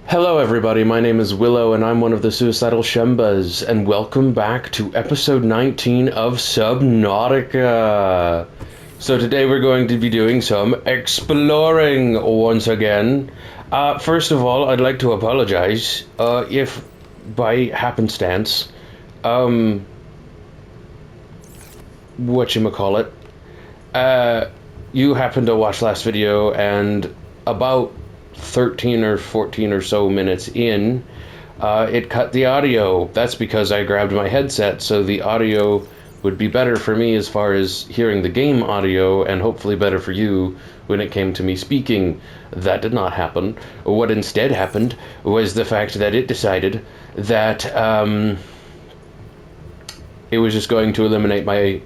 Hello everybody, my name is Willow and I'm one of the Suicidal Shembas, and welcome back to episode 19 of Subnautica. So today we're going to be doing some exploring once again. First of all, I'd like to apologize if by happenstance, whatchamacallit, you happened to watch last video and about 13 or 14 or so minutes in, it cut the audio. That's because I grabbed my headset, so the audio would be better for me as far as hearing the game audio, and hopefully better for you when it came to me speaking. That did not happen. What instead happened was the fact that it decided that it was just going to eliminate my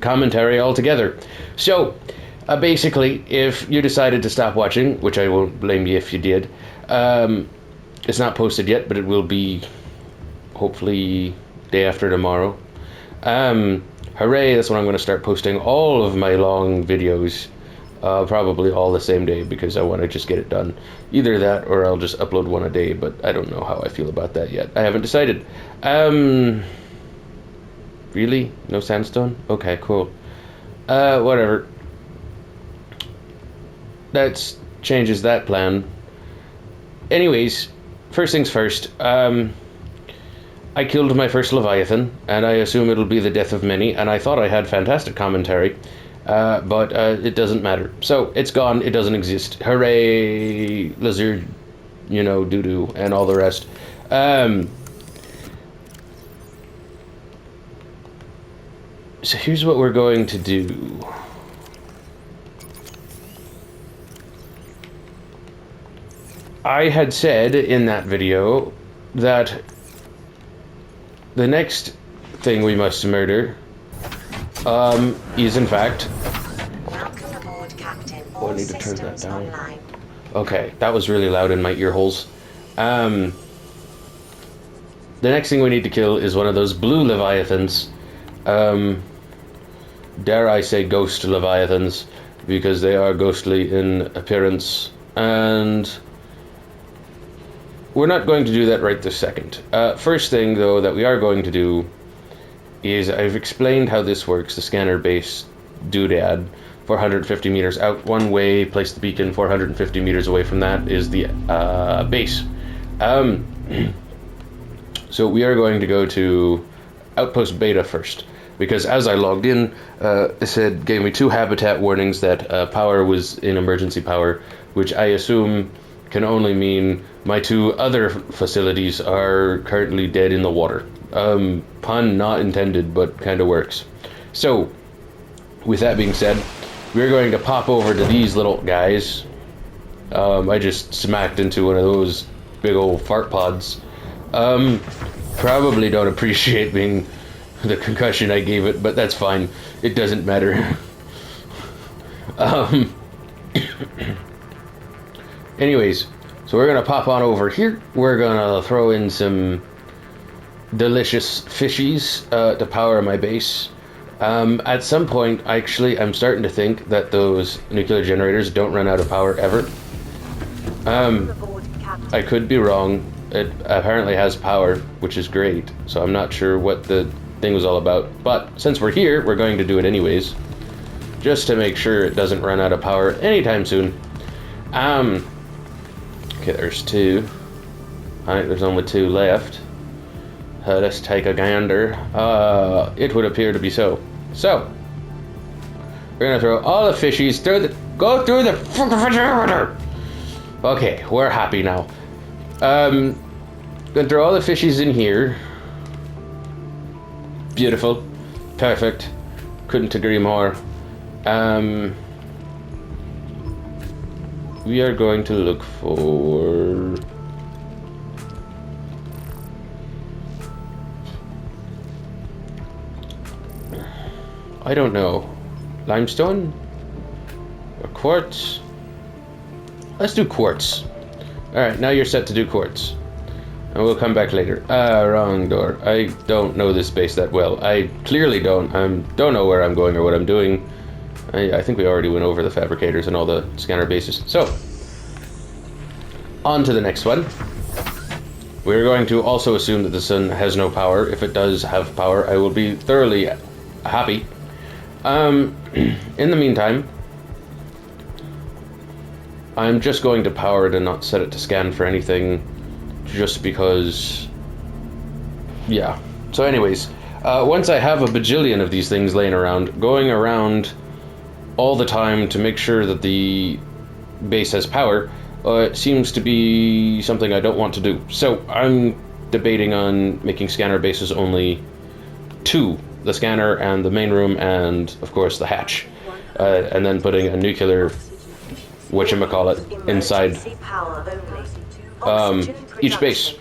commentary altogether. So basically, if you decided to stop watching, which I won't blame you if you did, it's not posted yet, but it will be hopefully day after tomorrow. Hooray, that's when I'm going to start posting all of my long videos, probably all the same day, because I want to just get it done. Either that, or I'll just upload one a day, but I don't know how I feel about that yet. I haven't decided. Really? No sandstone? Okay, cool. Whatever. That changes that plan. Anyways, first things first, I killed my first Leviathan, and I assume it'll be the death of many, and I thought I had fantastic commentary, but it doesn't matter. So, it's gone, it doesn't exist. Hooray, lizard, doo-doo, and all the rest. So here's what we're going to do. I had said in that video that the next thing we must murder is in fact... Welcome aboard, Captain. Oh, I need to turn that down. Online. Okay, that was really loud in my ear holes. The next thing we need to kill is one of those blue Leviathans. Dare I say ghost Leviathans, because they are ghostly in appearance, and we're not going to do that right this second. First thing, though, that we are going to do is I've explained how this works, the scanner base doodad, 450 meters out one way, place the beacon 450 meters away from that is the base. So we are going to go to Outpost Beta first, because as I logged in, it gave me 2 habitat warnings that power was in emergency power, which I assume can only mean my 2 other facilities are currently dead in the water. Pun not intended, but kind of works. So, with that being said, we're going to pop over to these little guys. I just smacked into one of those big old fart pods. Probably don't appreciate being the concussion I gave it, but that's fine. It doesn't matter. Anyways, so we're gonna pop on over here. We're gonna throw in some delicious fishies to power my base. At some point, actually, I'm starting to think that those nuclear generators don't run out of power ever. I could be wrong. It apparently has power, which is great. So I'm not sure what the thing was all about. But since we're here, we're going to do it anyways, just to make sure it doesn't run out of power anytime soon. Okay, there's 2. Alright, there's only 2 left. Let's take a gander. It would appear to be so. So, we're gonna throw all the fishies go through the refrigerator! Okay, we're happy now. Gonna throw all the fishies in here. Beautiful. Perfect. Couldn't agree more. We are going to look for... I don't know. Limestone? Or quartz? Let's do quartz. Alright, now you're set to do quartz. And we'll come back later. Wrong door. I don't know this space that well. I clearly don't. I don't know where I'm going or what I'm doing. I think we already went over the fabricators and all the scanner bases. So, On to the next one. We're going to also assume that the sun has no power. If it does have power, I will be thoroughly happy. In the meantime, I'm just going to power it and not set it to scan for anything, just because, yeah. So anyways, once I have a bajillion of these things laying around, going around all the time to make sure that the base has power, it seems to be something I don't want to do. So I'm debating on making scanner bases only 2, the scanner and the main room and, of course, the hatch. And then putting a nuclear, whatchamacallit, inside each base.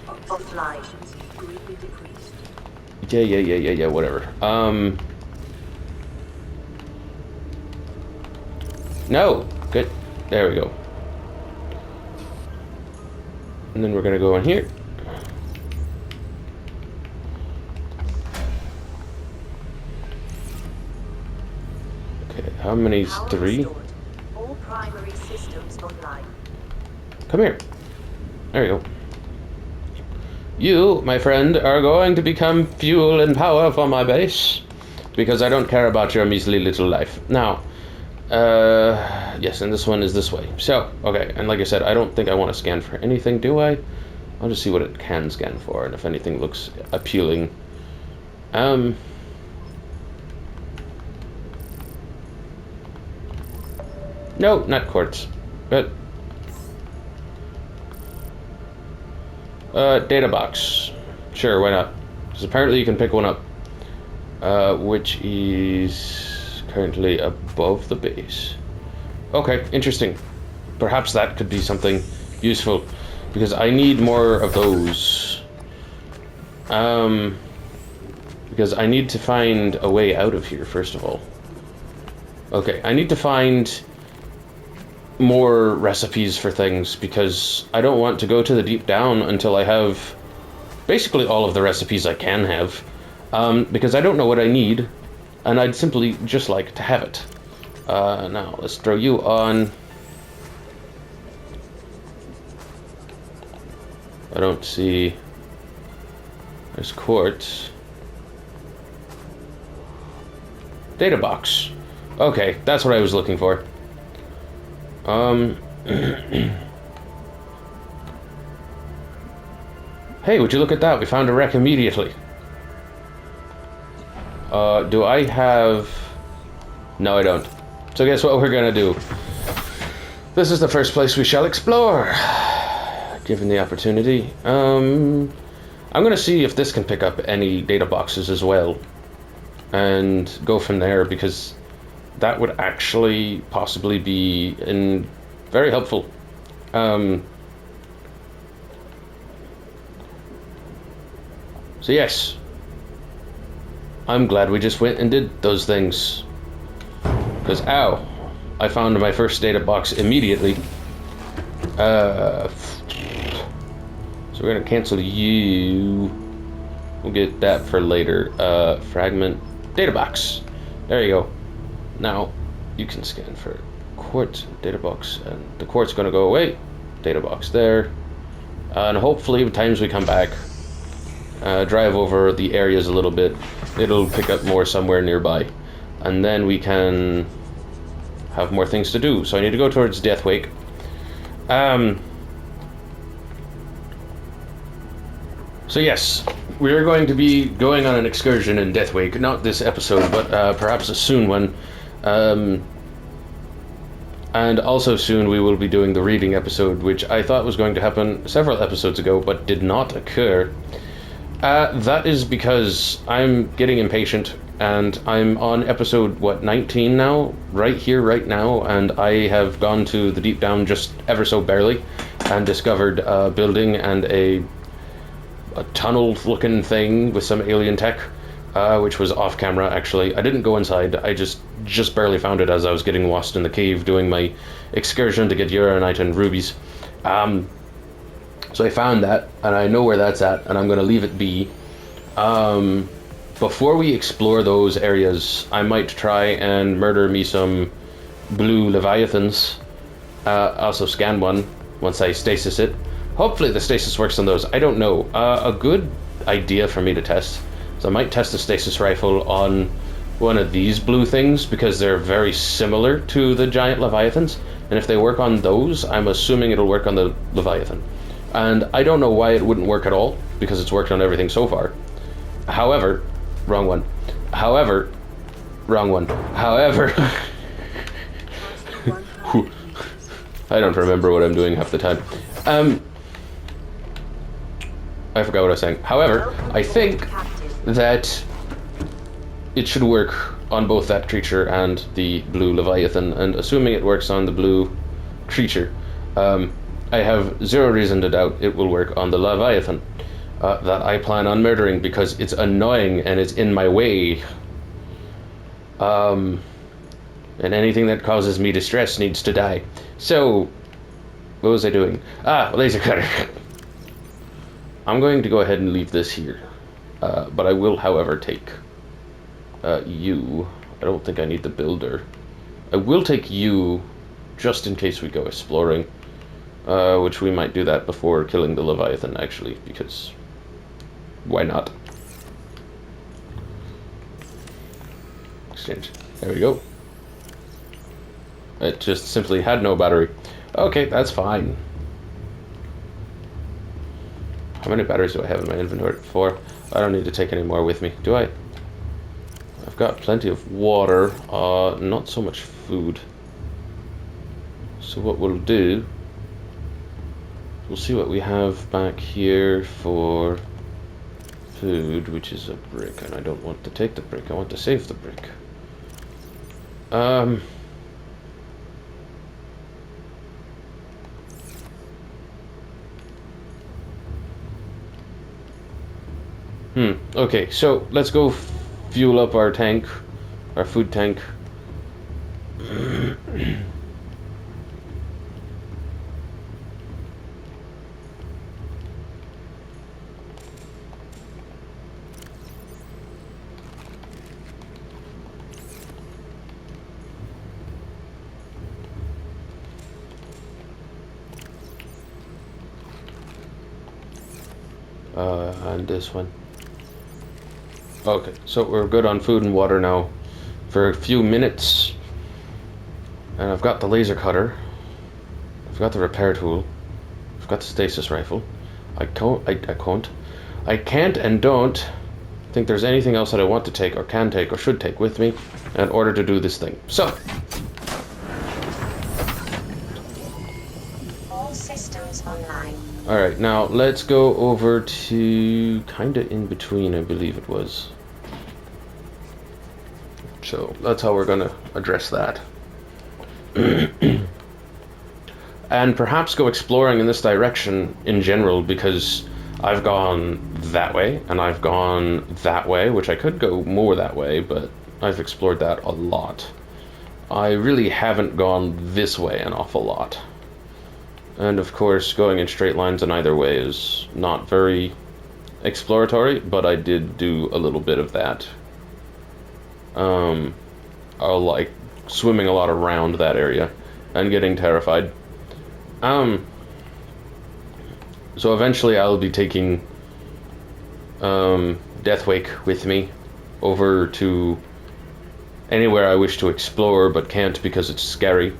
Yeah, whatever. No! Good. There we go. And then we're gonna go in here. Okay, how many? 3? All primary systems online. Come here. There we go. You, my friend, are going to become fuel and power for my base, because I don't care about your measly little life. Now, yes, and this one is this way. So, okay, and like I said, I don't think I want to scan for anything, do I? I'll just see what it can scan for, and if anything looks appealing. No, not quartz. Good. Data box. Sure, why not? Because apparently you can pick one up. Which is currently above the base. Okay, interesting. Perhaps that could be something useful, because I need more of those. Because I need to find a way out of here, first of all. Okay, I need to find more recipes for things, because I don't want to go to the deep down until I have basically all of the recipes I can have, because I don't know what I need, and I'd simply just like to have it. Now, let's throw you on. I don't see... There's quartz. Data box. Okay, that's what I was looking for. Hey, would you look at that? We found a wreck immediately. Do I have... No, I don't. So guess what we're gonna do? This is the first place we shall explore, given the opportunity. I'm gonna see if this can pick up any data boxes as well, and go from there, because that would actually possibly be very helpful. So yes, I'm glad we just went and did those things, because ow, I found my first data box immediately. So we're gonna cancel you. We'll get that for later. Fragment data box. There you go. Now you can scan for quartz data box, and the quartz gonna go away. Data box there, and hopefully by the times we come back, drive over the areas a little bit, it'll pick up more somewhere nearby, and then we can have more things to do. So I need to go towards Deathwake. So yes, we're going to be going on an excursion in Deathwake, not this episode, but perhaps a soon one. And also soon we will be doing the reading episode, which I thought was going to happen several episodes ago, but did not occur. That is because I'm getting impatient, and I'm on episode, 19 now? Right here, right now, and I have gone to the deep down just ever so barely, and discovered a building and a tunnel-looking thing with some alien tech, which was off camera, actually. I didn't go inside, I just barely found it as I was getting lost in the cave doing my excursion to get uranite and rubies. So I found that, and I know where that's at, and I'm going to leave it be. Before we explore those areas, I might try and murder me some blue leviathans. Also scan one, once I stasis it. Hopefully the stasis works on those. I don't know. A good idea for me to test is I might test the stasis rifle on one of these blue things because they're very similar to the giant leviathans, and if they work on those, I'm assuming it'll work on the leviathan. And I don't know why it wouldn't work at all because it's worked on everything so far. However, wrong one. However, wrong one. However, I don't remember what I'm doing half the time. I forgot what I was saying. However, I think that it should work on both that creature and the blue leviathan, and assuming it works on the blue creature, I have zero reason to doubt it will work on the leviathan that I plan on murdering because it's annoying and it's in my way. And anything that causes me distress needs to die. So, what was I doing? Laser cutter. I'm going to go ahead and leave this here. But I will, however, take you. I don't think I need the builder. I will take you just in case we go exploring. Which we might do that before killing the Leviathan, actually, because why not? Exchange. There we go. It just simply had no battery. Okay, that's fine. How many batteries do I have in my inventory? 4. I don't need to take any more with me, do I? I've got plenty of water, not so much food. So what we'll do, we'll see what we have back here for food, which is a brick, and I don't want to take the brick, I want to save the brick. Okay, so let's go fuel up our tank, our food tank. And this one. Okay, so we're good on food and water now for a few minutes. And I've got the laser cutter. I've got the repair tool. I've got the stasis rifle. I can't and don't think there's anything else that I want to take or can take or should take with me in order to do this thing. So, all systems online. alright, now let's go over to kinda in between, I believe it was. So that's how we're gonna address that. And perhaps go exploring in this direction in general, because I've gone that way and I've gone that way, which I could go more that way, but I've explored that a lot. I really haven't gone this way an awful lot. And of course, going in straight lines in either way is not very exploratory, but I did do a little bit of that. I like swimming a lot around that area and getting terrified. So eventually I'll be taking Deathwake with me over to anywhere I wish to explore but can't because it's scary.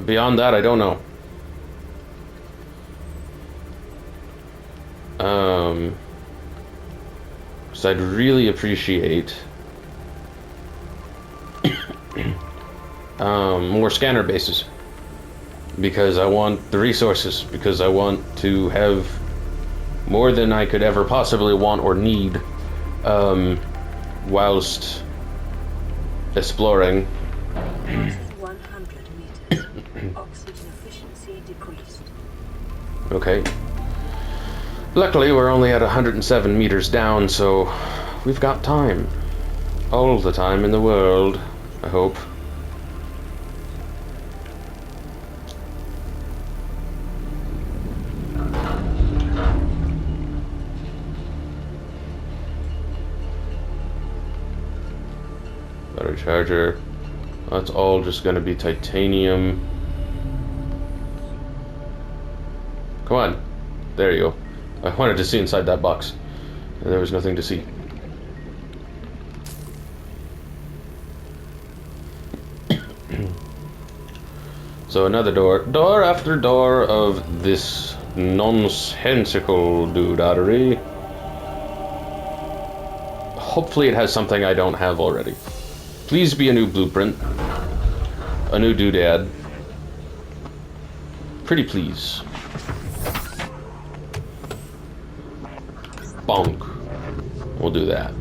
Beyond that, I don't know. So I'd really appreciate more scanner bases, because I want the resources, because I want to have more than I could ever possibly want or need whilst exploring. 100 meters. Oxygen efficiency decreased. Okay. Luckily, we're only at 107 meters down, so we've got time. All the time in the world, I hope. Battery charger. That's all just gonna be titanium. Come on. There you go. I wanted to see inside that box. And there was nothing to see. So another door. Door after door of this nonsensical doodadery. Hopefully it has something I don't have already. Please be a new blueprint. A new doodad. Pretty please. Bonk. We'll do that.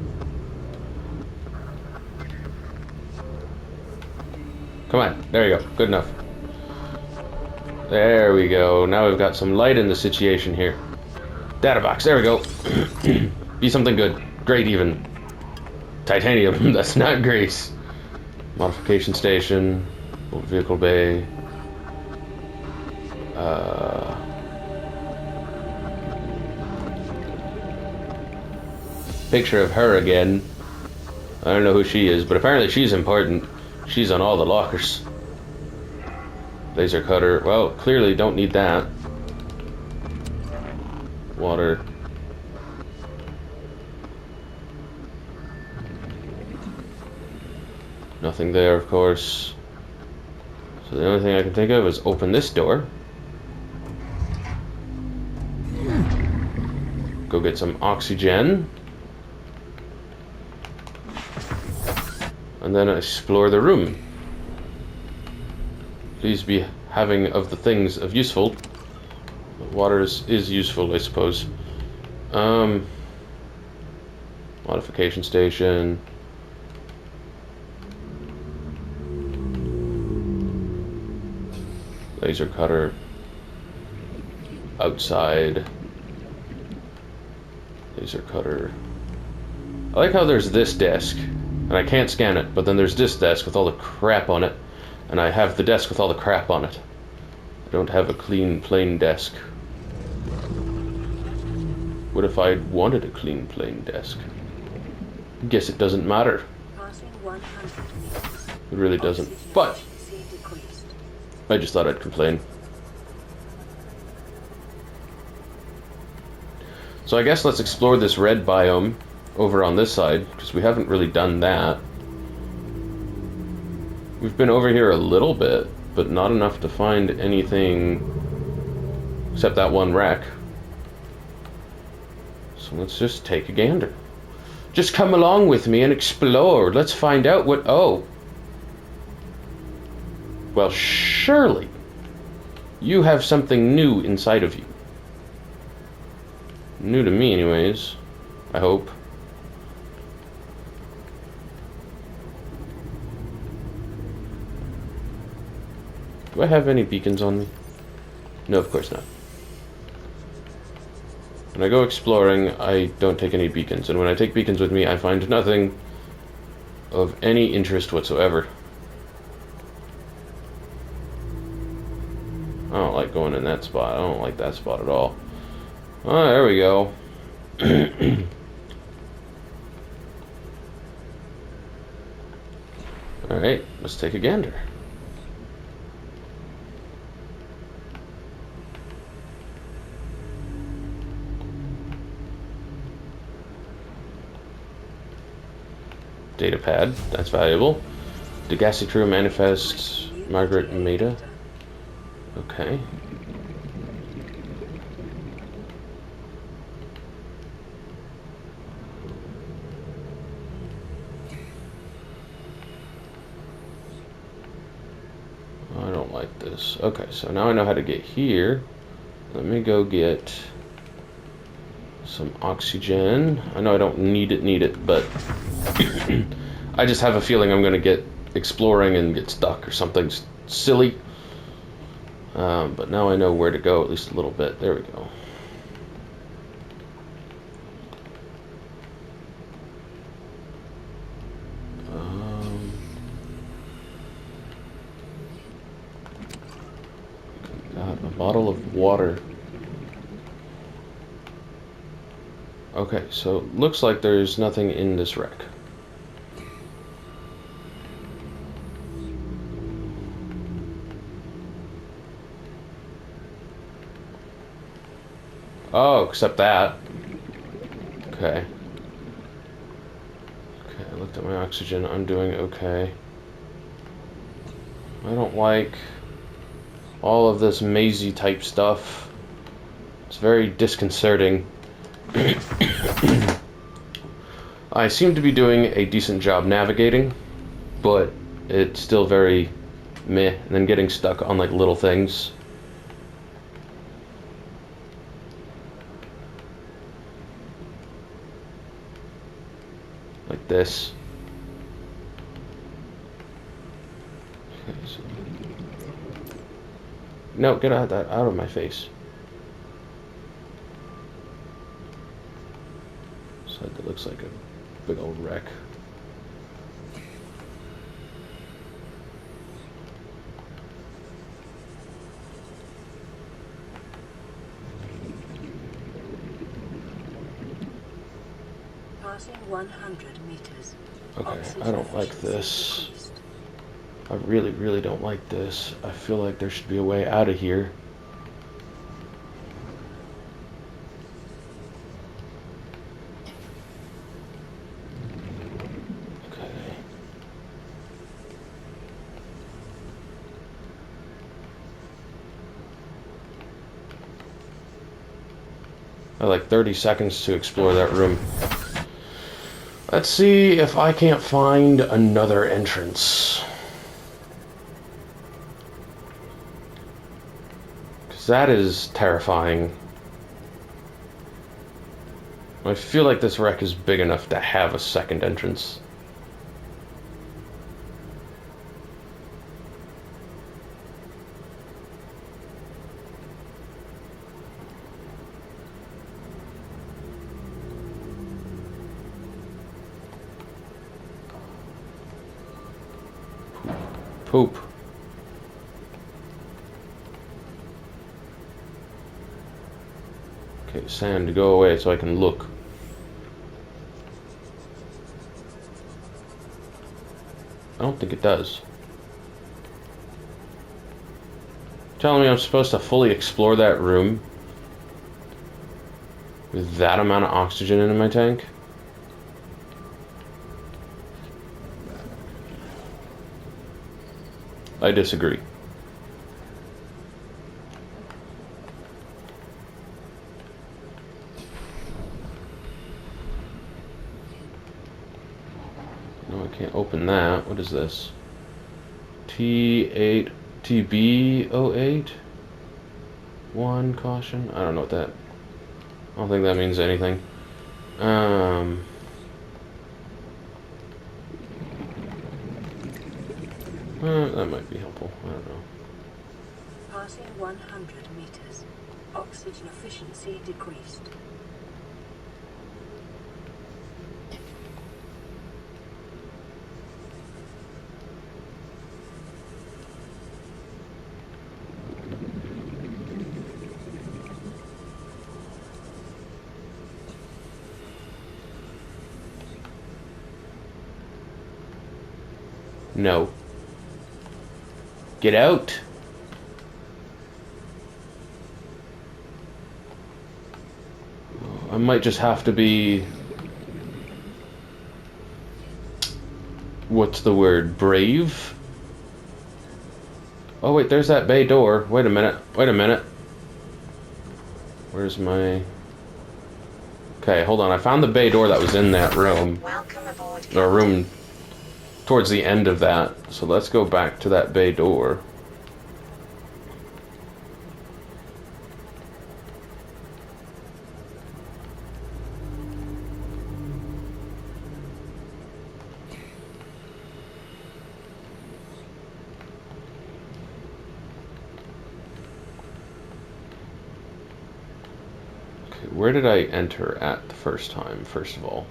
Come on. There you go. Good enough. There we go. Now we've got some light in the situation here. Data box. There we go. Be something good. Great even. Titanium. That's not grease. Modification station. Vehicle bay. Picture of her again. I don't know who she is, but apparently she's important. She's on all the lockers. Laser cutter. Well, clearly don't need that. Water. Nothing there, of course. So the only thing I can think of is open this door. Go get some oxygen. And then explore the room. Please be having of the things of useful. Water is useful, I suppose. Modification station. Laser cutter. Outside. Laser cutter. I like how there's this desk. And I can't scan it, but then there's this desk with all the crap on it. And I have the desk with all the crap on it. I don't have a clean, plain desk. What if I wanted a clean, plain desk? Guess it doesn't matter. It really doesn't. But I just thought I'd complain. So I guess let's explore this red biome over on this side, because we haven't really done that. We've been over here a little bit, but not enough to find anything except that one wreck. So let's just take a gander. Just come along with me and explore. Let's find out what... Oh. Well, surely you have something new inside of you. New to me, anyways. I hope. Do I have any beacons on me? No, of course not. When I go exploring, I don't take any beacons. And when I take beacons with me, I find nothing of any interest whatsoever. I don't like going in that spot. I don't like that spot at all. Oh, there we go. Alright, let's take a gander. Data pad, that's valuable. Degassi crew manifest Margaret Maida. Okay. I don't like this. Okay, so now I know how to get here. Let me go get some oxygen. I know I don't need it, but I just have a feeling I'm going to get exploring and get stuck or something silly. But now I know where to go, at least a little bit. There we go. Got a bottle of water. Okay, so looks like there's nothing in this wreck. Oh, except that. Okay. Okay, I looked at my oxygen. I'm doing okay. I don't like all of this mazy type stuff. It's very disconcerting. I seem to be doing a decent job navigating, but it's still very meh, and then getting stuck on like little things. Like this. Okay, so... No, get out of my face. So that looks like a big old wreck. Passing 100 meters. Okay, I don't like this. I really, really don't like this. I feel like there should be a way out of here. Okay. I have like 30 seconds to explore that room. Let's see if I can't find another entrance. Because that is terrifying. I feel like this wreck is big enough to have a second entrance. Poop. Okay, sand, go away so I can look. I don't think it does. Telling me I'm supposed to fully explore that room with that amount of oxygen in my tank? I disagree. No, I can't open that. What is this? T8 TB08? One caution? I don't know what that... I don't think that means anything. That might be helpful. I don't know. Passing 100 meters. Oxygen efficiency decreased. No. Get out! I might just have to be... What's the word? Brave? Oh wait, there's that bay door. Wait a minute. Wait a minute. Where's my... Okay, hold on. I found the bay door that was in that room. Welcome aboard. Or room towards the end of that. So let's go back to that bay door. Okay, where did I enter at the first time, first of all?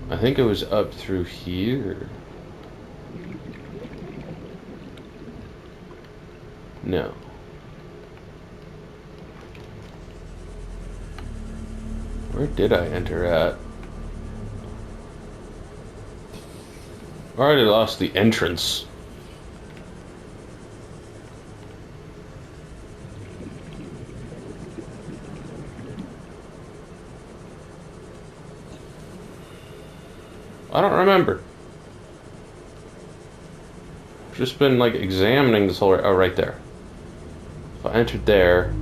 I think it was up through here. No. Where did I enter at? I already lost the entrance. I don't remember. I've just been, like, examining this whole... Oh, right there. If I entered there...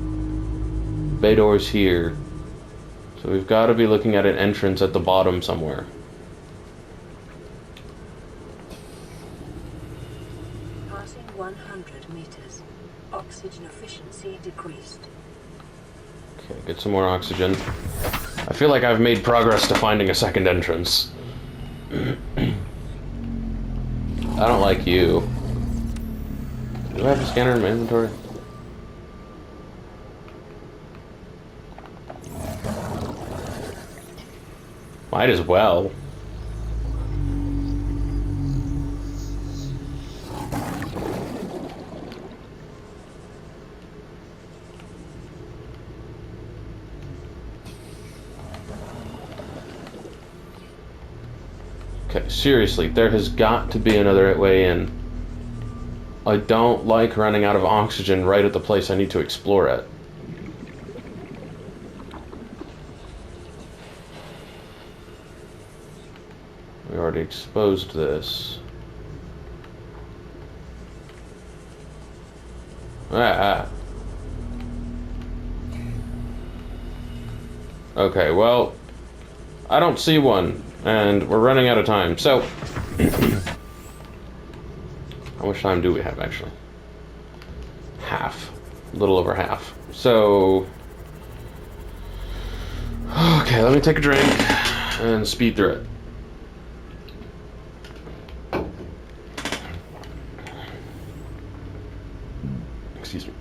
Bay door's here. So we've got to be looking at an entrance at the bottom somewhere. Passing 100 meters. Oxygen efficiency decreased. Okay, get some more oxygen. I feel like I've made progress to finding a second entrance. I don't like you. Do I have a scanner in my inventory? Might as well. Okay, seriously, there has got to be another way in. I don't like running out of oxygen right at the place I need to explore at. We already exposed this. Okay, well, I don't see one, and we're running out of time, so... How much time do we have, actually? Half. A little over half. So... Okay, let me take a drink and speed through it. Excuse me.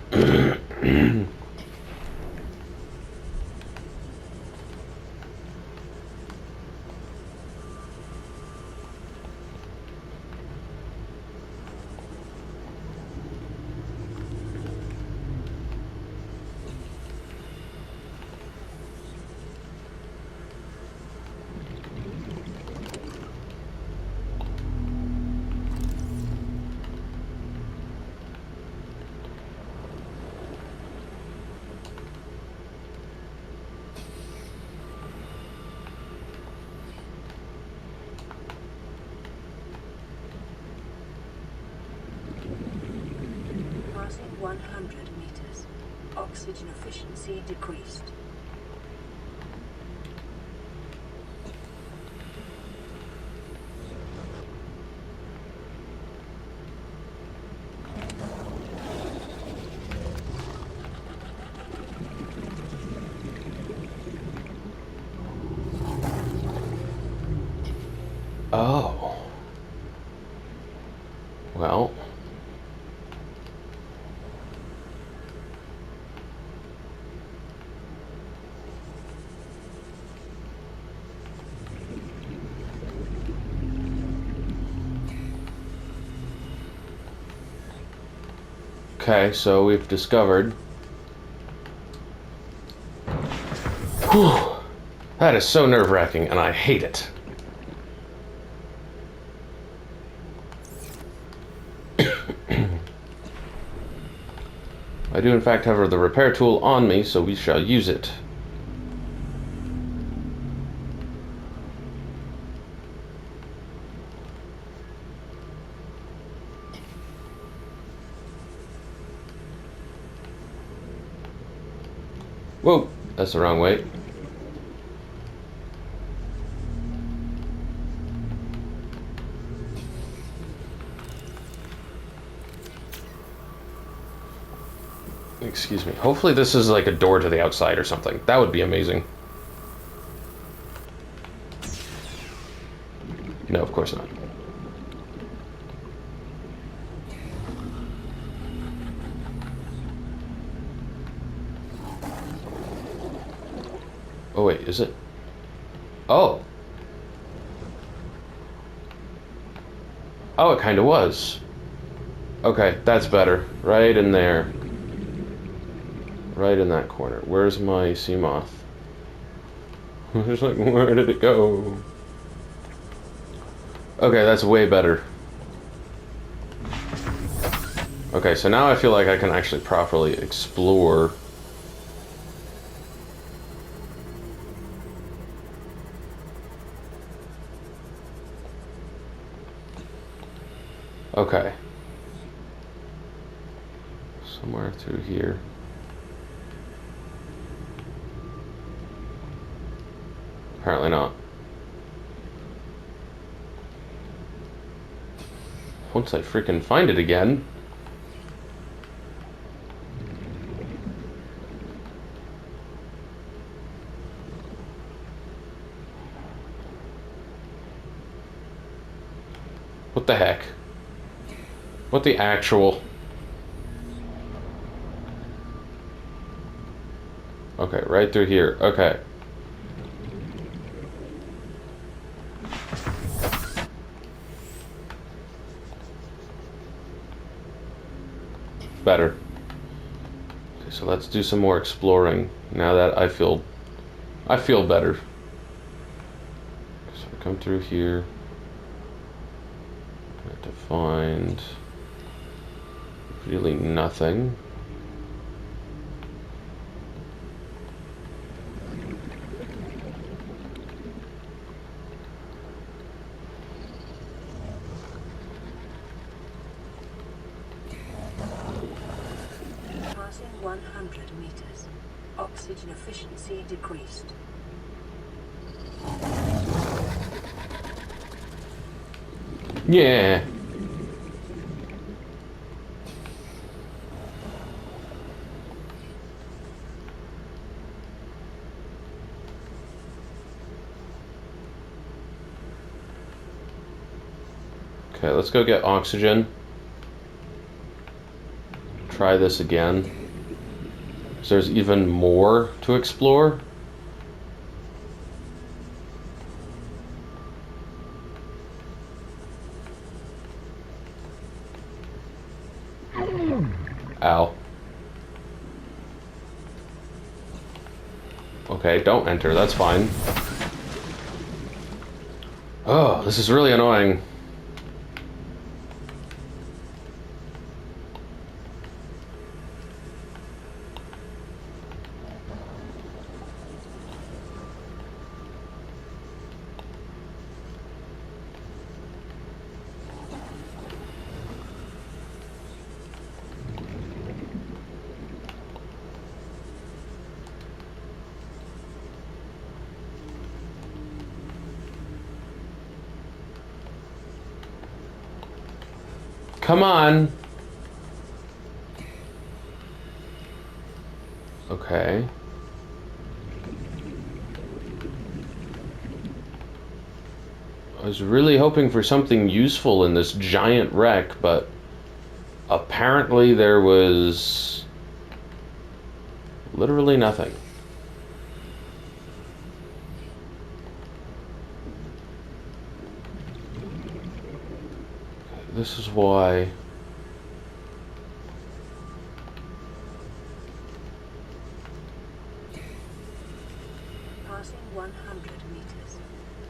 Passing 100 meters. Oxygen efficiency decreased. Oh. Well. Okay, so we've discovered... Whew. That is so nerve-wracking, and I hate it. I do in fact have the repair tool on me, so we shall use it. Whoa, that's the wrong way. Excuse me. Hopefully this is like a door to the outside or something. That would be amazing. No, of course not. Oh wait, is it? Oh. Oh, it kind of was. Okay, that's better. Right in there. Right in that corner. Where's my sea moth? It's like, where did it go? Okay, that's way better. Okay, so now I feel like I can actually properly explore. Okay. Somewhere through here. Apparently not. Once I freaking find it again. What the heck? What the actual... Okay, right through here. Okay. Better. Okay, so let's do some more exploring. Now that I feel better. So we come through here. I have to find really nothing. Passing 100 meters. Oxygen efficiency decreased. Yeah. Okay, let's go get oxygen. Try this again. So there's even more to explore. Ow. Okay, don't enter, that's fine. Oh, this is really annoying. Come on. Okay. I was really hoping for something useful in this giant wreck, but apparently there was literally nothing. This is why... Passing 100 meters.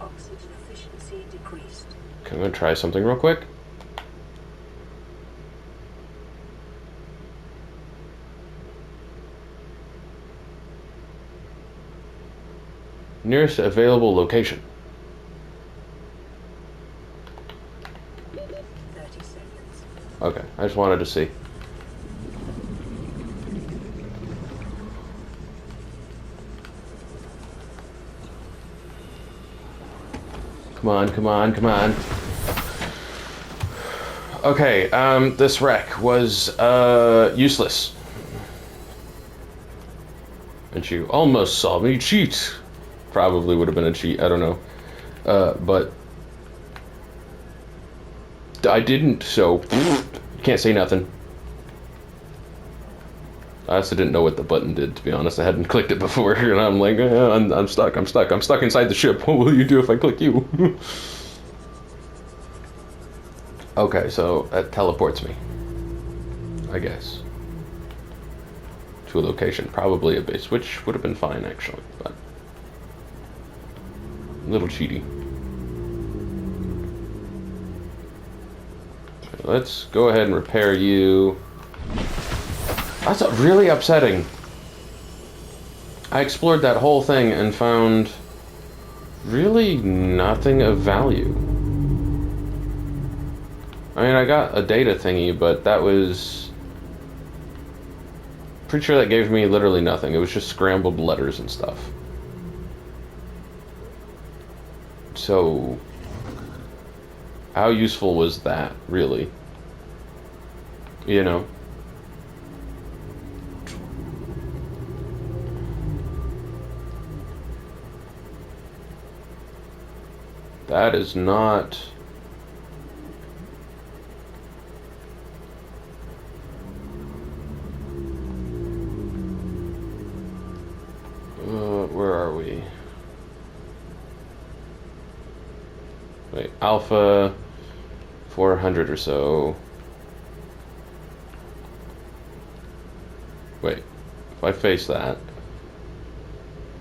Oxygen efficiency decreased. Okay, I'm gonna try something real quick. Nearest available location. 30 seconds. Okay, I just wanted to see. Come on, come on, come on. Okay, this wreck was, useless. And you almost saw me cheat. Probably would have been a cheat, I don't know. But... I didn't, so... Can't say nothing. I also didn't know what the button did, to be honest. I hadn't clicked it before, and I'm like, I'm stuck inside the ship. What will you do if I click you? Okay, so that teleports me, I guess, to a location, probably a base, which would have been fine, actually, but a little cheaty. Okay, let's go ahead and repair you. That's really upsetting. I explored that whole thing and found really nothing of value. I mean, I got a data thingy, but that was... Pretty sure that gave me literally nothing. It was just scrambled letters and stuff. So... How useful was that, really? You know? That is not... where are we? Wait, Alpha 400 or so. Wait, if I face that,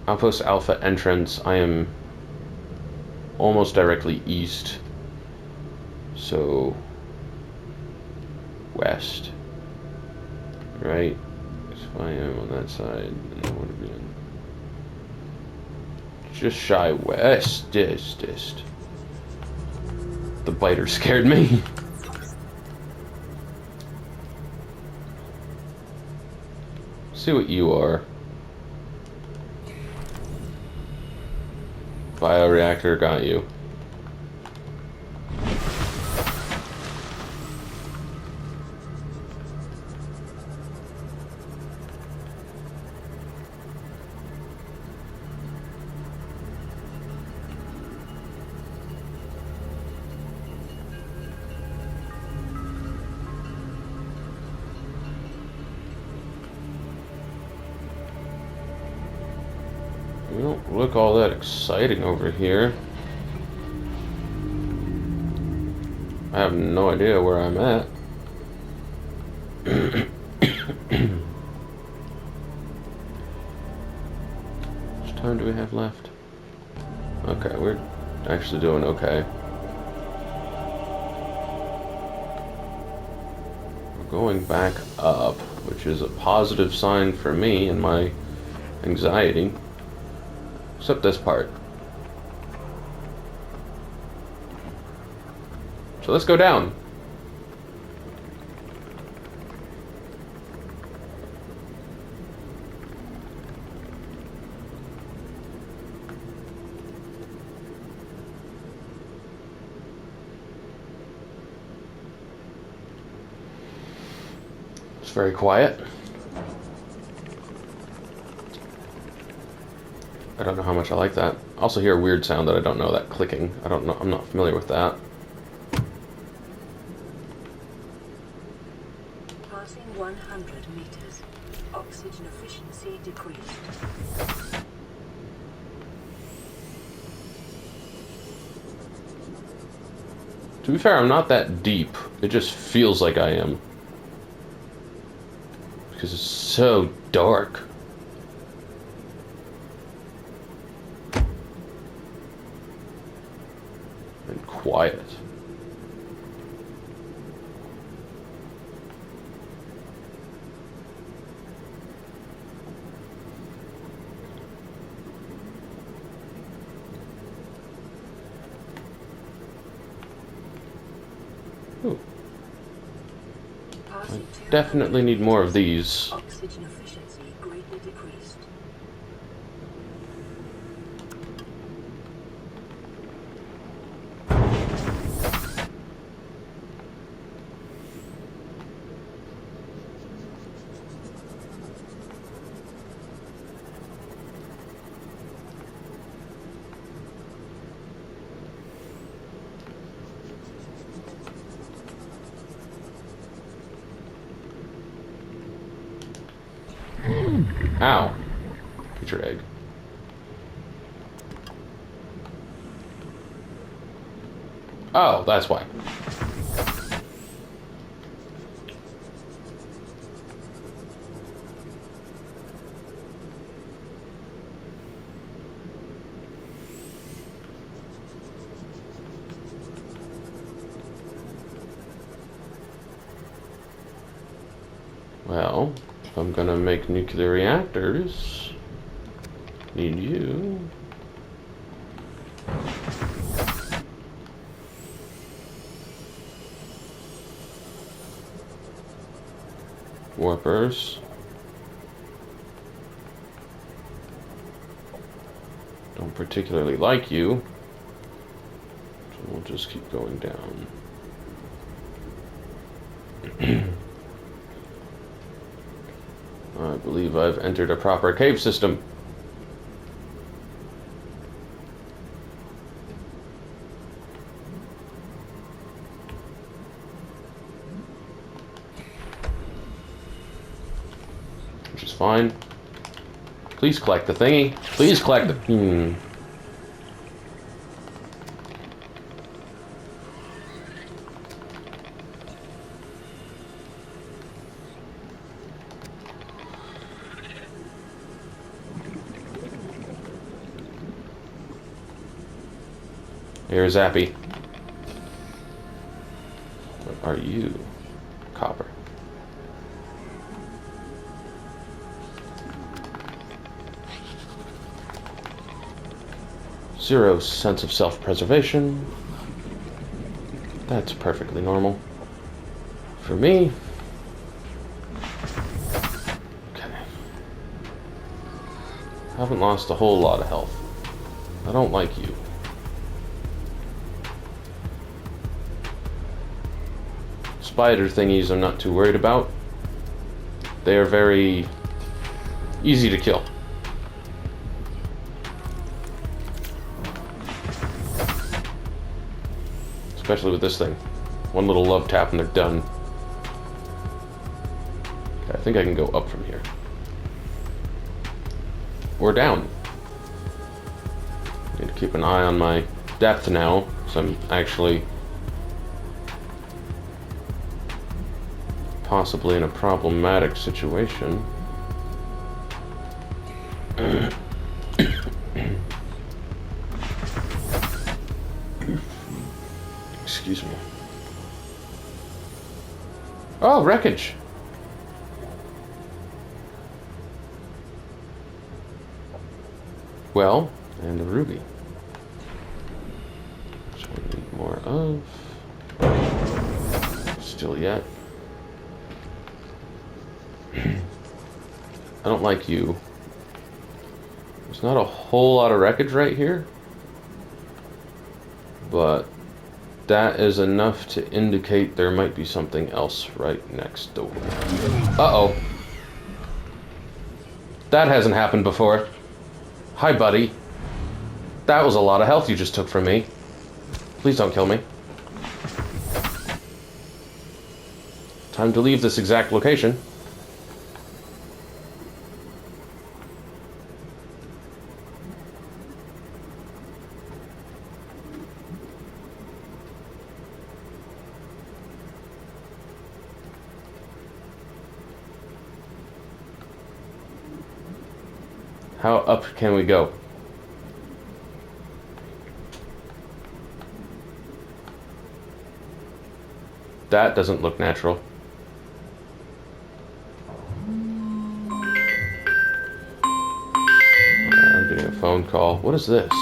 Outpost Alpha entrance, I am almost directly east. So, west. Right? If I am on that side, I would have been just shy west. Just. The biter scared me. See what you are. Bioreactor got you. You don't look all that exciting over here. I have no idea where I'm at. How much time do we have left? Okay, we're actually doing okay. We're going back up, which is a positive sign for me and my anxiety. Except this part. So let's go down. It's very quiet. I don't know how much I like that. I also hear a weird sound that I don't know, that clicking. I don't know, I'm not familiar with that. Passing 100 meters. Oxygen efficiency decreased. To be fair, I'm not that deep. It just feels like I am. Because it's so dark. And quiet. Ooh. I definitely need more of these. Oxygen efficiency greatly decreased. Ow. Featured egg. Oh, that's why. Well, if I'm gonna make nuclear reactors, need you. warpers. Don't particularly like you. So we'll just keep going down. I believe I've entered a proper cave system. Which is fine. Please collect the thingy. Please collect the... Here's Zappy. What are you? Copper. Zero sense of self-preservation. That's perfectly normal. For me... Okay. Haven't lost a whole lot of health. I don't like you. Spider thingies I'm not too worried about. They are very easy to kill. Especially with this thing. One little love tap and they're done. Okay, I think I can go up from here. Or down. Need to keep an eye on my depth now, so I'm actually possibly in a problematic situation. Excuse me. Oh, wreckage! Well, and a ruby. Which I need more of. Still yet. I don't like you. There's not a whole lot of wreckage right here, but that is enough to indicate there might be something else right next door. Uh-oh. That hasn't happened before. Hi, buddy. That was a lot of health you just took from me. Please don't kill me. Time to leave this exact location. How up can we go? That doesn't look natural. I'm getting a phone call. What is this?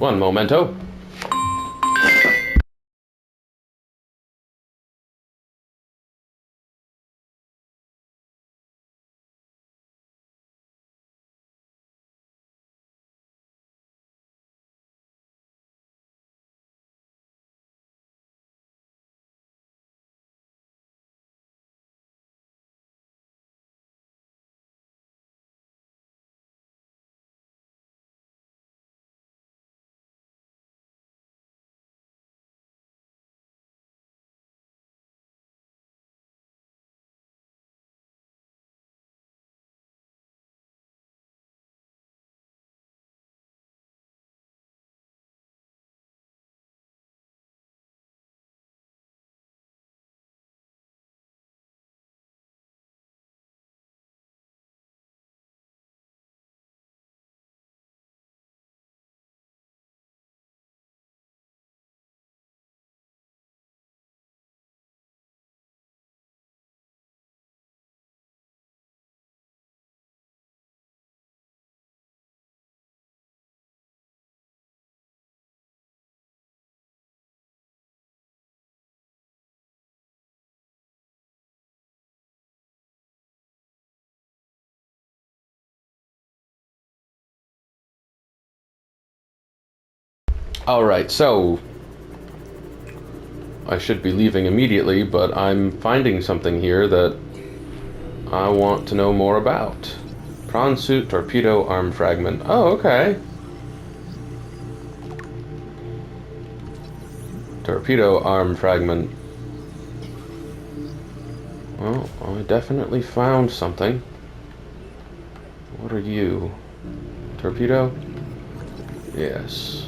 One momento. Alright, so I should be leaving immediately, but I'm finding something here that I want to know more about. Prawn suit, torpedo, arm fragment. Oh, okay. Torpedo arm fragment. Well, I definitely found something. What are you? Torpedo? Yes.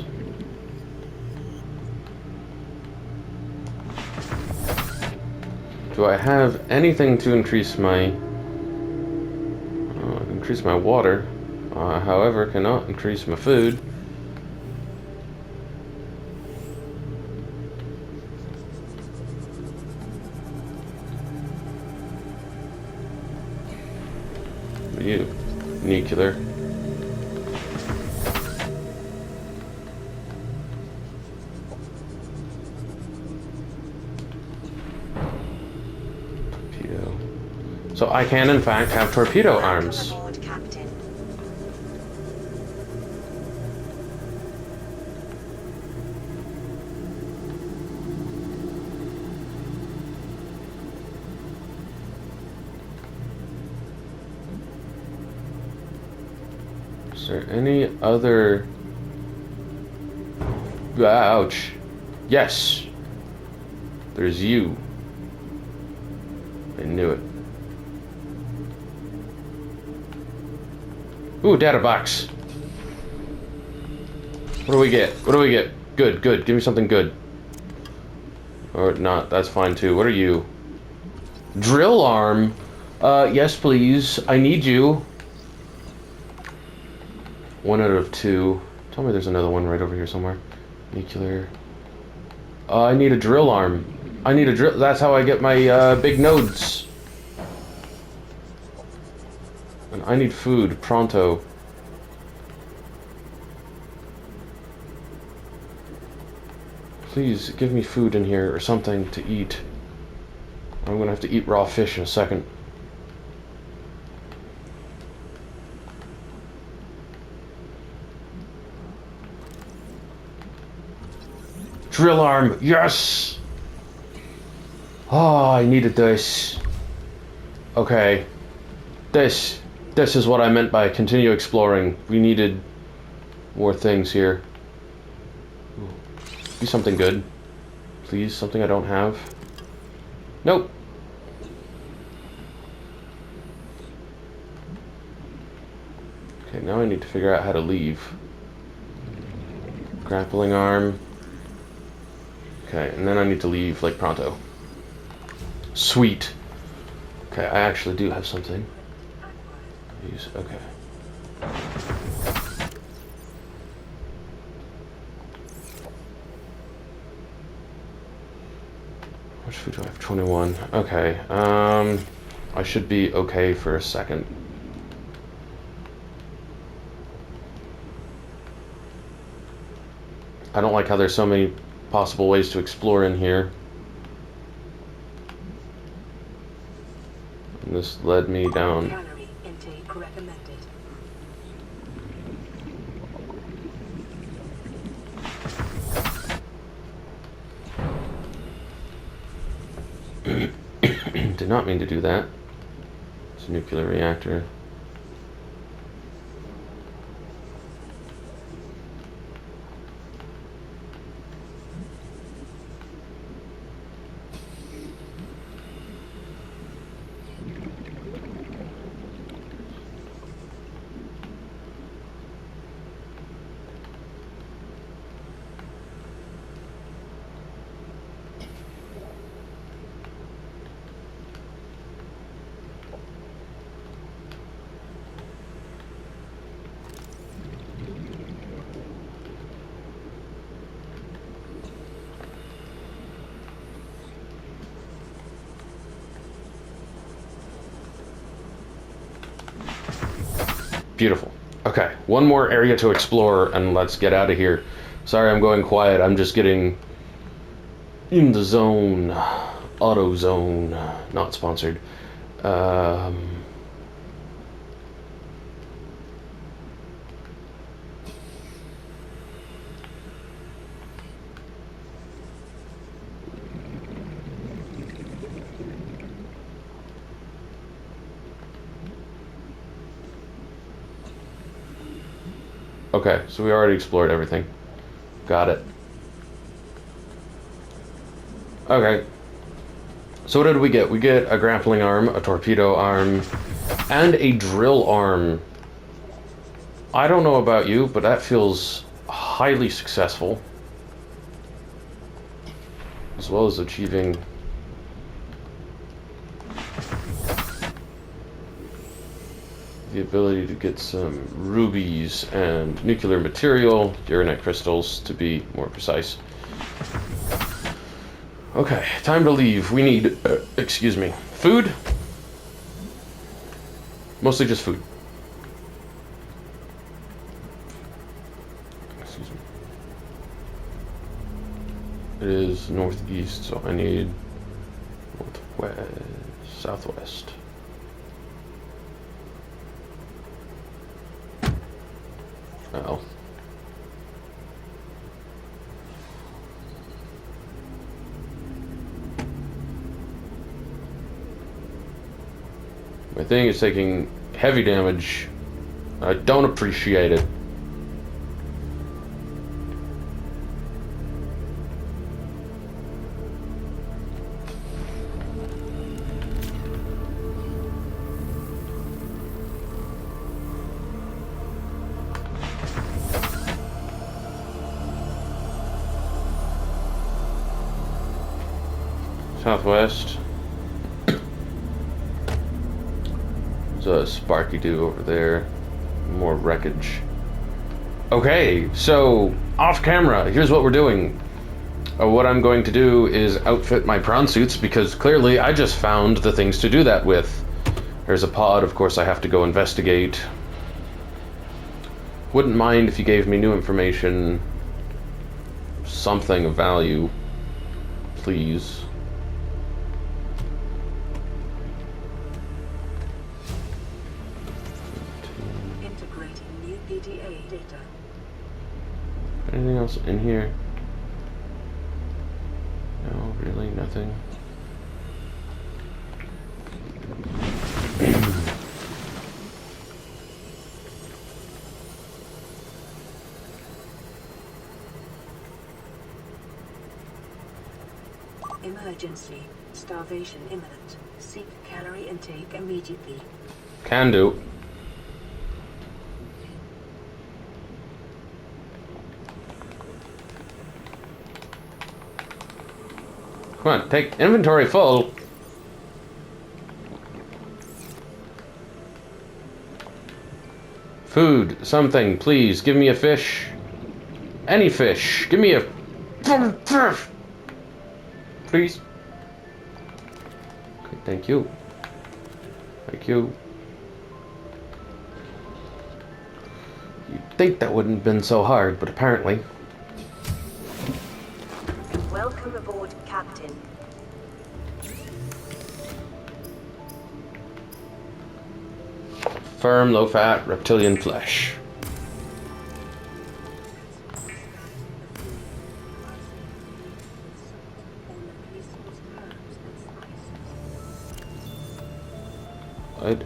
Do I have anything to increase my water? However, cannot increase my food. You, nuclear. Torpedo. So I can, in fact, have torpedo arms. Aboard, Captain. Is there any other... Ouch. Yes. There's you. I knew it. Ooh, data box. What do we get? What do we get? Good, good. Give me something good. Or not. That's fine too. What are you? Drill arm? Yes, please. I need you. 1 out of 2. Tell me there's another one right over here somewhere. Nuclear. I need a drill arm. I need a drill. That's how I get my big nodes. And I need food pronto. Please give me food in here or something to eat. I'm gonna have to eat raw fish in a second. Drill arm, yes! Oh, I needed this. Okay. This is what I meant by continue exploring. We needed more things here. Ooh. Be something good. Please, something I don't have. Nope. Okay, now I need to figure out how to leave. Grappling arm. Okay, and then I need to leave, like, pronto. Sweet. Okay, I actually do have something. Use, okay. How much food do I have? 21. Okay, I should be okay for a second. I don't like how there's so many possible ways to explore in here. And this led me down. Calorie intake recommended. Did not mean to do that. It's a nuclear reactor. Beautiful. Okay, one more area to explore and let's get out of here. Sorry I'm going quiet, I'm just getting in the zone. Auto zone. Not sponsored. Okay, so we already explored everything. Got it. Okay. So what did we get? We get a grappling arm, a torpedo arm, and a drill arm. I don't know about you, but that feels highly successful. As well as achieving the ability to get some rubies and nuclear material, uranite crystals to be more precise. Okay, time to leave. We need, excuse me, food? Mostly just food. Excuse me. It is northeast, so I need northwest, southwest. Oh. My thing is taking heavy damage. I don't appreciate it. Southwest. There's a Sparky Doo over there. More wreckage. Okay, so off camera, here's what we're doing. What I'm going to do is outfit my prawn suits because clearly I just found the things to do that with. There's a pod, of course I have to go investigate. Wouldn't mind if you gave me new information. Something of value. Please. Data. Anything else in here? No, really, nothing. Emergency. Starvation imminent. Seek calorie intake immediately. Can do. Come on, take inventory full. Food, something, please. Give me a fish. Any fish. Give me a fish. Please. Okay, thank you. Thank you. You'd think that wouldn't have been so hard, but apparently. Welcome aboard, Captain. Firm, low-fat, reptilian flesh.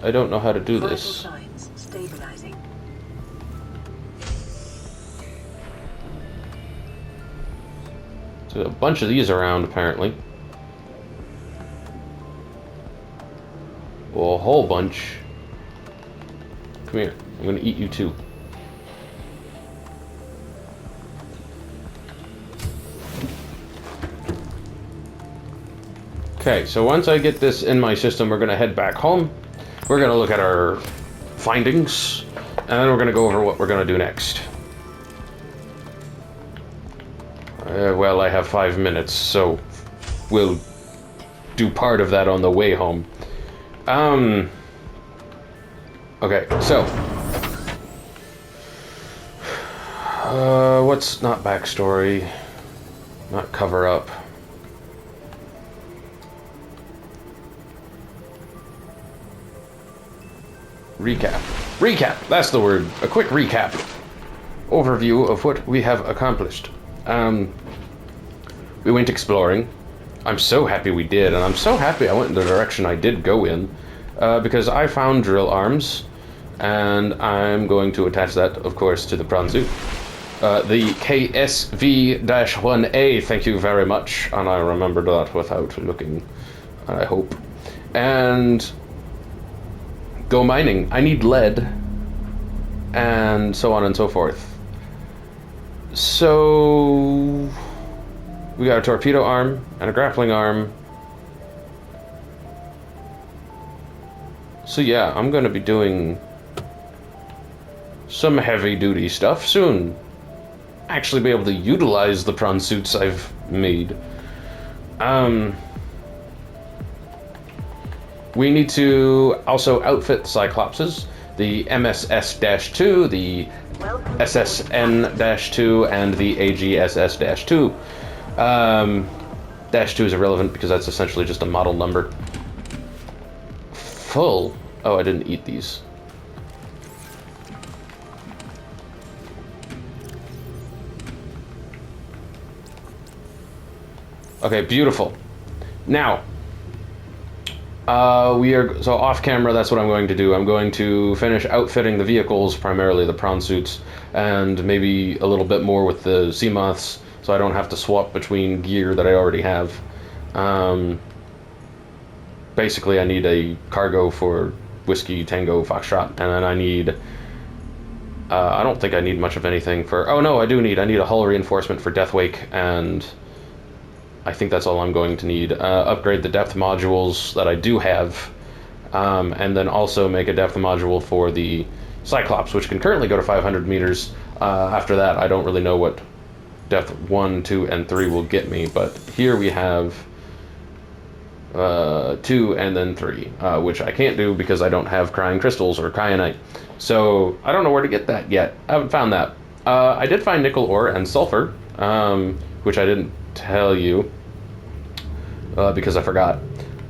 I don't know how to do this. Signs stabilizing. There's a bunch of these around, apparently. Well, a whole bunch. Come here. I'm gonna eat you too. Okay, so once I get this in my system, we're gonna head back home. We're gonna look at our findings, and then we're gonna go over what we're gonna do next. Well, I have 5 minutes, so we'll do part of that on the way home. Okay, so what's not backstory, not cover up. Recap, that's the word. A quick recap. Overview of what we have accomplished. We went exploring. I'm so happy we did, and I'm so happy I went in the direction I did go in, because I found drill arms, And I'm going to attach that, of course, to the prawn suit. The KSV-1A, thank you very much. And I remembered that without looking, I hope. And go mining. I need lead. And so on and so forth. So we got a torpedo arm and a grappling arm. So yeah, I'm going to be doing some heavy-duty stuff soon. Actually be able to utilize the prawn suits I've made. We need to also outfit the Cyclopses, the MSS-2, the SSN-2, and the AGSS-2. Dash 2 is irrelevant because that's essentially just a model number. Full. Oh, I didn't eat these. Okay, beautiful. Now, so off camera, that's what I'm going to do. I'm going to finish outfitting the vehicles, primarily the prawn suits, and maybe a little bit more with the sea moths, so I don't have to swap between gear that I already have. Basically, I need a cargo for Whiskey, Tango, Foxtrot, and then I need... I don't think I need much of anything for... Oh no, I need a hull reinforcement for Deathwake, and I think that's all I'm going to need. Upgrade the depth modules that I do have, and then also make a depth module for the Cyclops, which can currently go to 500 meters. After that, I don't really know what depth 1, 2, and 3 will get me, but here we have 2 and then 3, which I can't do because I don't have crying crystals or kyanite. So I don't know where to get that yet. I haven't found that. I did find nickel ore and sulfur, which I didn't tell you because I forgot.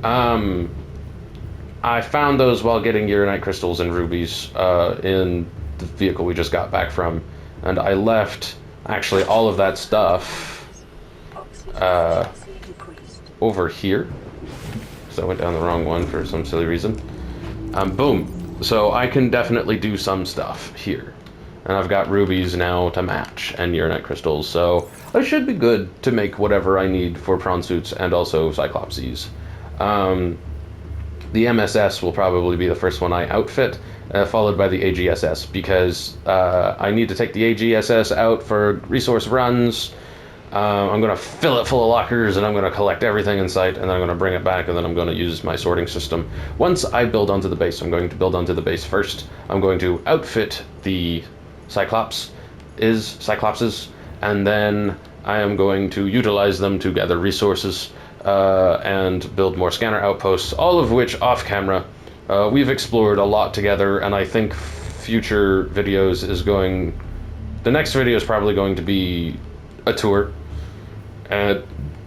I found those while getting uranite crystals and rubies in the vehicle we just got back from, and I left actually all of that stuff over here. So I went down the wrong one for some silly reason. Boom. So I can definitely do some stuff here. And I've got rubies now to match and uranite crystals, so I should be good to make whatever I need for prawn suits and also Cyclopses. The MSS will probably be the first one I outfit, followed by the AGSS, because I need to take the AGSS out for resource runs. I'm going to fill it full of lockers, and I'm going to collect everything in sight, and then I'm going to bring it back, and then I'm going to use my sorting system. Once I build onto the base, I'm going to build onto the base first. I'm going to outfit the Cyclopses, and then I am going to utilize them to gather resources and build more scanner outposts, all of which off camera. We've explored a lot together, and I think future videos the next video is probably going to be a tour.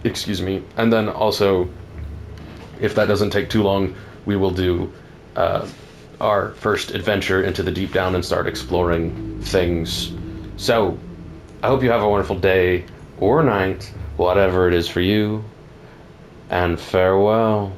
Excuse me. And then also, if that doesn't take too long, we will do our first adventure into the deep down and start exploring things. So, I hope you have a wonderful day or night, whatever it is for you, and farewell.